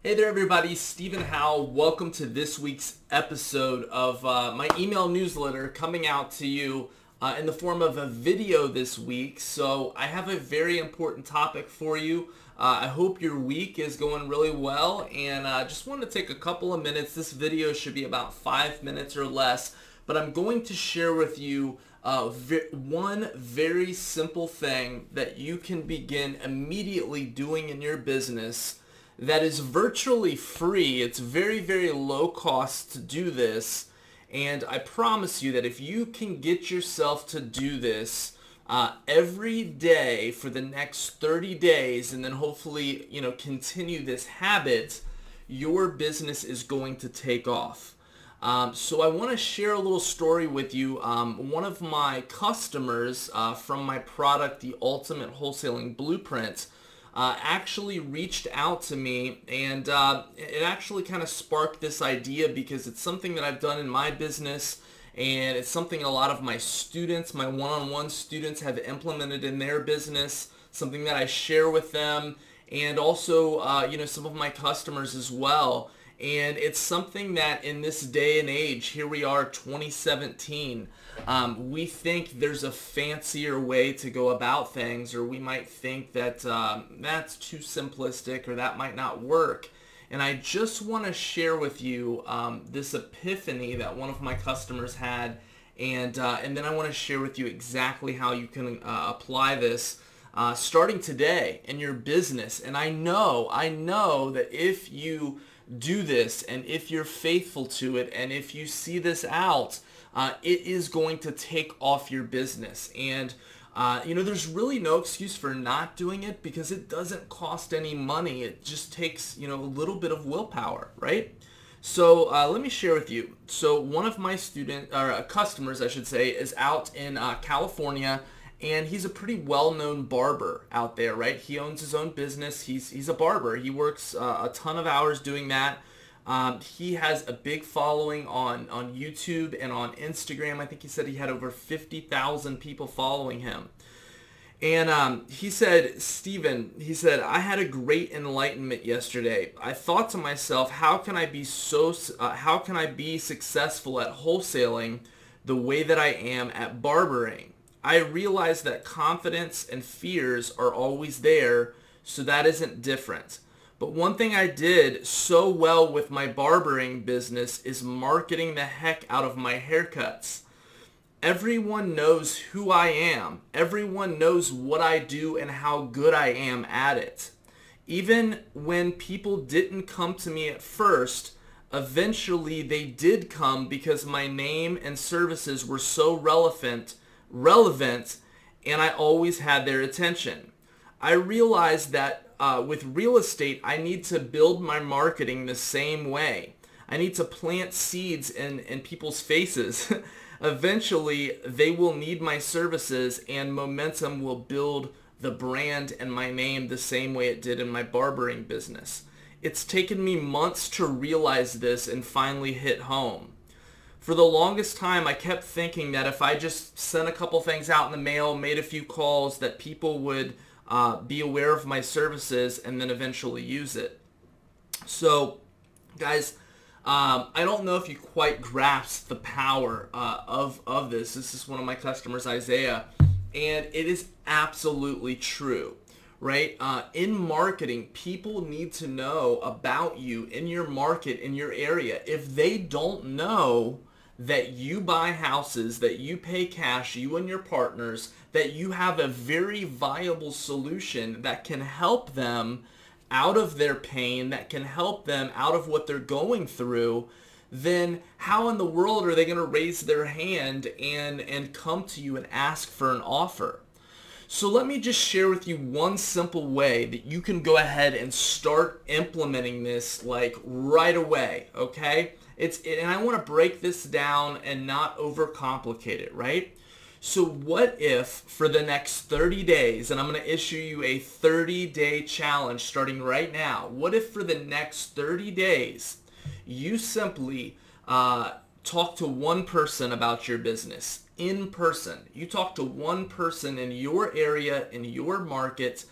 Hey there everybody, Stephen Howe. Welcome to this week's episode of my email newsletter coming out to you in the form of a video this week. So I have a very important topic for you. I hope your week is going really well, and I just wanted to take a couple of minutes. This video should be about 5 minutes or less, but I'm going to share with you one very simple thing that you can begin immediately doing in your business that is virtually free. It's very, very low cost to do this, and I promise you that if you can get yourself to do this every day for the next 30 days and then hopefully continue this habit, your business is going to take off. So I want to share a little story with you. One of my customers from my product, the Ultimate Wholesaling Blueprint, actually reached out to me, and it actually kind of sparked this idea because it's something that I've done in my business, and it's something a lot of my students, my one-on-one students, have implemented in their business, something that I share with them, and also some of my customers as well. And it's something that in this day and age, here we are 2017, we think there's a fancier way to go about things, or we might think that that's too simplistic or that might not work. And I just want to share with you this epiphany that one of my customers had, and then I want to share with you exactly how you can apply this starting today in your business. And I know that if you do this, and if you're faithful to it, and if you see this out, it is going to take off your business. And there's really no excuse for not doing it because it doesn't cost any money. It just takes a little bit of willpower, right? So let me share with you. So one of my customers, I should say, is out in California, and he's a pretty well-known barber out there, right? He owns his own business. He's a barber. He works a ton of hours doing that. He has a big following on YouTube and on Instagram. I think he said he had over 50,000 people following him. And he said, Stephen, I had a great enlightenment yesterday. I thought to myself, how can I be successful at wholesaling the way that I am at barbering? I realize that confidence and fears are always there, so that isn't different. But one thing I did so well with my barbering business is marketing the heck out of my haircuts. Everyone knows who I am. Everyone knows what I do and how good I am at it. Even when people didn't come to me at first, eventually they did come because my name and services were so relevant, and I always had their attention. I realized that with real estate, I need to build my marketing the same way. I need to plant seeds in people's faces. Eventually, they will need my services, and momentum will build the brand and my name the same way it did in my barbering business. It's taken me months to realize this and finally hit home. For the longest time, I kept thinking that if I just sent a couple things out in the mail, made a few calls, that people would be aware of my services and then eventually use it. So, guys, I don't know if you quite grasp the power of this. This is one of my customers, Isaiah, and it is absolutely true, right? In marketing, people need to know about you in your market, in your area. If they don't know that you buy houses, that you pay cash, you and your partners, that you have a very viable solution that can help them out of their pain, that can help them out of what they're going through, then how in the world are they going to raise their hand and come to you and ask for an offer? So let me just share with you one simple way that you can go ahead and start implementing this like right away, okay? And I want to break this down and not overcomplicate it, right? So what if for the next 30 days, and I'm going to issue you a 30-day challenge starting right now, what if for the next 30 days you simply talk to one person about your business in person? You talk to one person in your area, in your market,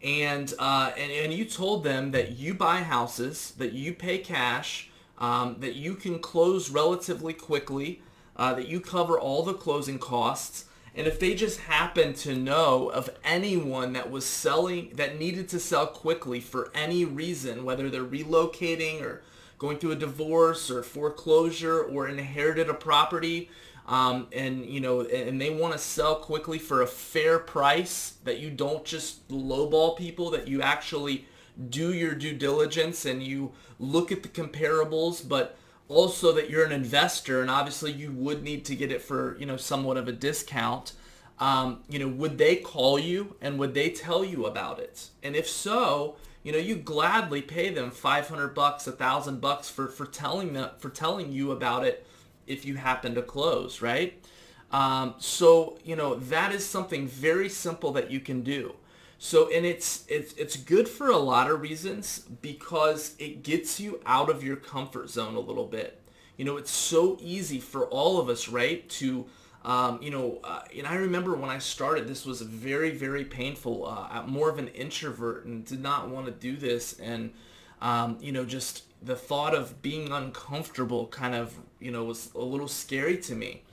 and you told them that you buy houses, that you pay cash, that you can close relatively quickly, that you cover all the closing costs. And if they just happen to know of anyone that was selling, that needed to sell quickly for any reason, whether they're relocating or going through a divorce or foreclosure or inherited a property, and they want to sell quickly for a fair price, that you don't just lowball people, that you actually do your due diligence and you look at the comparables, but also that you're an investor and obviously you would need to get it for, somewhat of a discount. Would they call you and would they tell you about it? And if so, you gladly pay them $500, $1,000 for telling you about it if you happen to close, right? That is something very simple that you can do. So, and it's good for a lot of reasons, because it gets you out of your comfort zone a little bit. It's so easy for all of us, right, to, and I remember when I started, this was very, very painful. I'm more of an introvert and did not want to do this. And, just the thought of being uncomfortable kind of, was a little scary to me.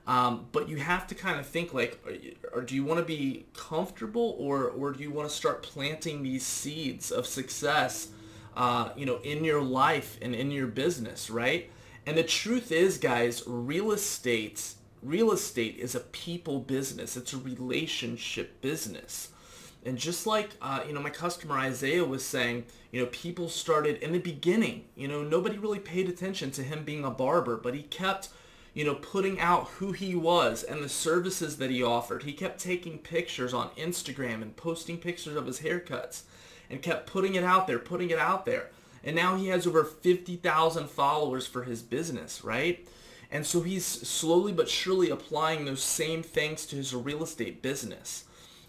But you have to kind of think like, or do you want to be comfortable, or do you want to start planting these seeds of success, in your life and in your business, right? And the truth is, guys, real estate is a people business. It's a relationship business. And just like, my customer Isaiah was saying, people started in the beginning, nobody really paid attention to him being a barber, but he kept, putting out who he was and the services that he offered. He kept taking pictures on Instagram and posting pictures of his haircuts and kept putting it out there. And now he has over 50,000 followers for his business, right? And so he's slowly but surely applying those same things to his real estate business,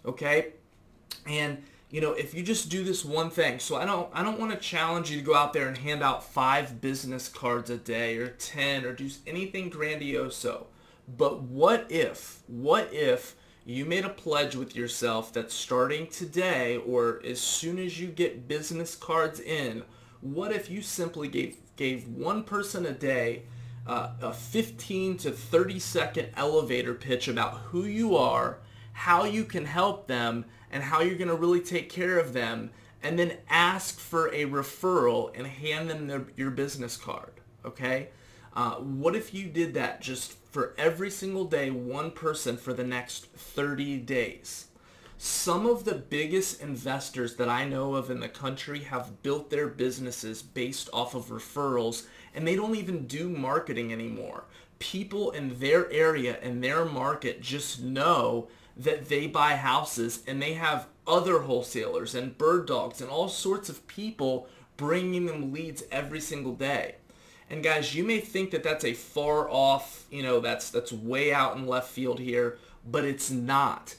okay? And if you just do this one thing, so I don't want to challenge you to go out there and hand out 5 business cards a day or 10 or do anything grandioso. But what if you made a pledge with yourself that starting today, or as soon as you get business cards in, what if you simply gave one person a day a 15 to 30 second elevator pitch about who you are, how you can help them, and how you're going to really take care of them, and then ask for a referral and hand them your business card, okay? What if you did that just for every single day, one person for the next 30 days? Some of the biggest investors that I know of in the country have built their businesses based off of referrals, and they don't even do marketing anymore. People in their area, in their market, just know that they buy houses, and they have other wholesalers and bird dogs and all sorts of people bringing them leads every single day. And guys, you may think that that's a far off, that's way out in left field here, but it's not.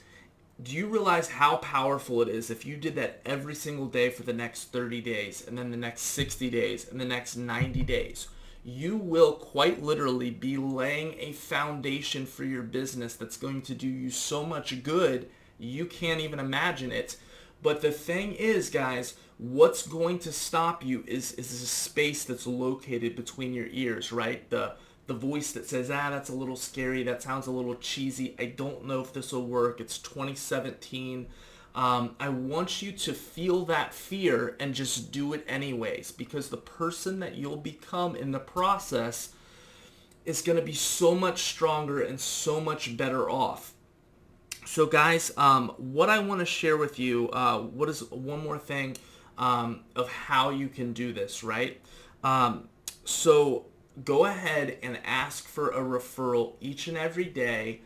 Do you realize how powerful it is if you did that every single day for the next 30 days, and then the next 60 days, and the next 90 days? You will quite literally be laying a foundation for your business that's going to do you so much good, you can't even imagine it. But the thing is, guys, what's going to stop you is a space that's located between your ears, right? The voice that says, that's a little scary, that sounds a little cheesy, I don't know if this will work, it's 2017. I want you to feel that fear and just do it anyways, because the person that you'll become in the process is going to be so much stronger and so much better off. So guys, what I want to share with you, what is one more thing of how you can do this, right? So go ahead and ask for a referral each and every day.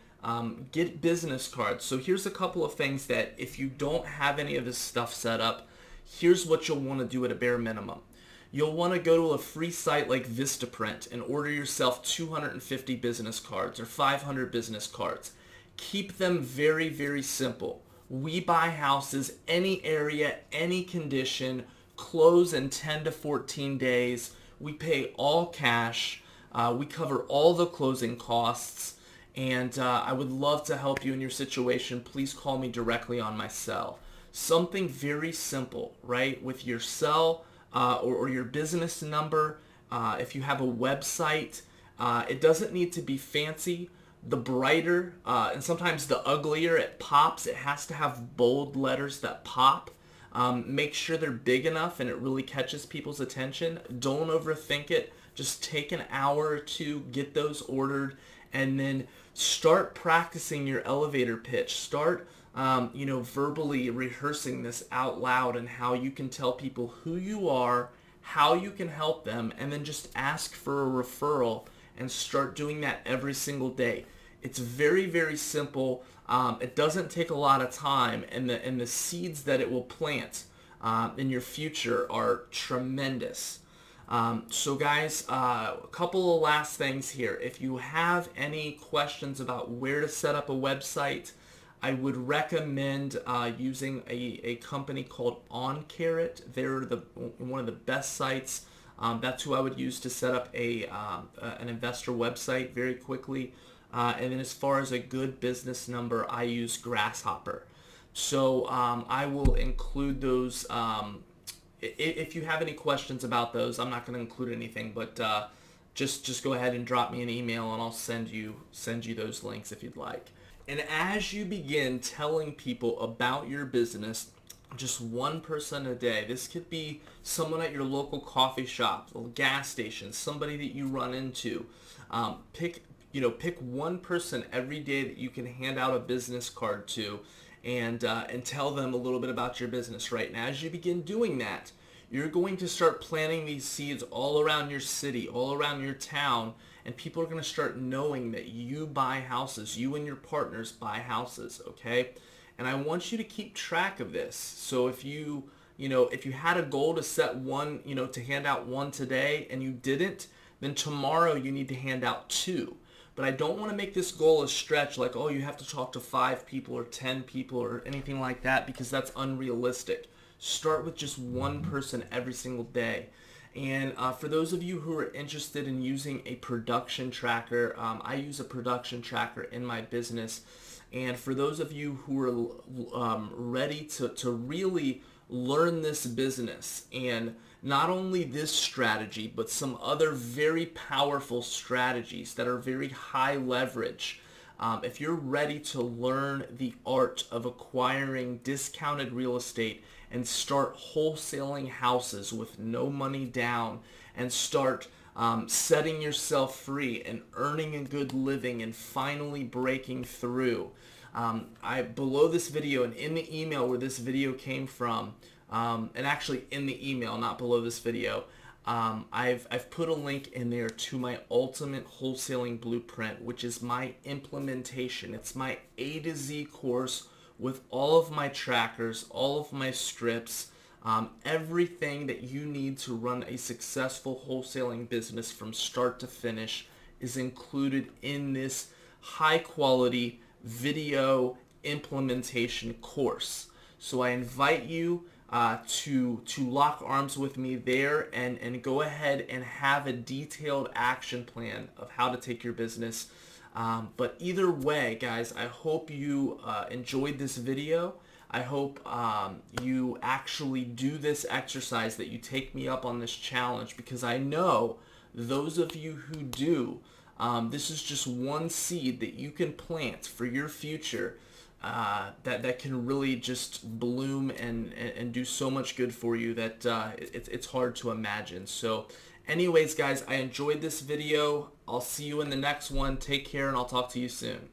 Get business cards. So here's a couple of things that if you don't have any of this stuff set up, here's what you'll want to do at a bare minimum. You'll want to go to a free site like Vistaprint and order yourself 250 business cards or 500 business cards. Keep them very, very simple. We buy houses, any area, any condition, close in 10 to 14 days. We pay all cash. We cover all the closing costs. And I would love to help you in your situation. Please call me directly on my cell. Something very simple, right? With your cell or your business number, if you have a website, it doesn't need to be fancy. The brighter and sometimes the uglier it pops, it has to have bold letters that pop. Make sure they're big enough and it really catches people's attention. Don't overthink it. Just take an hour or two, get those ordered, and then start practicing your elevator pitch. Start verbally rehearsing this out loud and how you can tell people who you are, how you can help them, and then just ask for a referral and start doing that every single day. It's very, very simple. It doesn't take a lot of time, and the seeds that it will plant in your future are tremendous. So guys, a couple of last things here. If you have any questions about where to set up a website, I would recommend using a company called OnCarrot. They're one of the best sites. That's who I would use to set up an investor website very quickly. And then as far as a good business number, I use Grasshopper. So I will include those. If you have any questions about those, I'm not going to include anything, but just go ahead and drop me an email and I'll send you those links if you'd like. And as you begin telling people about your business, just one person a day, this could be someone at your local coffee shop, a gas station, somebody that you run into. Pick one person every day that you can hand out a business card to, and tell them a little bit about your business, right? And as you begin doing that, you're going to start planting these seeds all around your city, all around your town, and people are going to start knowing that you buy houses, you and your partners buy houses, okay? And I want you to keep track of this. So if you had a goal to set one, to hand out one today and you didn't, then tomorrow you need to hand out two. But I don't want to make this goal a stretch like, oh, you have to talk to 5 people or 10 people or anything like that, because that's unrealistic. Start with just one person every single day. And for those of you who are interested in using a production tracker, I use a production tracker in my business. And for those of you who are ready to really learn this business, and not only this strategy, but some other very powerful strategies that are very high leverage, if you're ready to learn the art of acquiring discounted real estate and start wholesaling houses with no money down, and start setting yourself free and earning a good living and finally breaking through, below this video and in the email where this video came from, and actually in the email, not below this video, I've put a link in there to my ultimate wholesaling blueprint, which is my implementation. It's my A to Z course with all of my trackers, all of my strips, everything that you need to run a successful wholesaling business from start to finish is included in this high quality video implementation course. So I invite you to lock arms with me there and go ahead and have a detailed action plan of how to take your business. But either way, guys, I hope you enjoyed this video. I hope you actually do this exercise, that you take me up on this challenge, because I know those of you who do, this is just one seed that you can plant for your future that can really just bloom and do so much good for you that it's hard to imagine. So anyways, guys, I enjoyed this video. I'll see you in the next one. Take care, and I'll talk to you soon.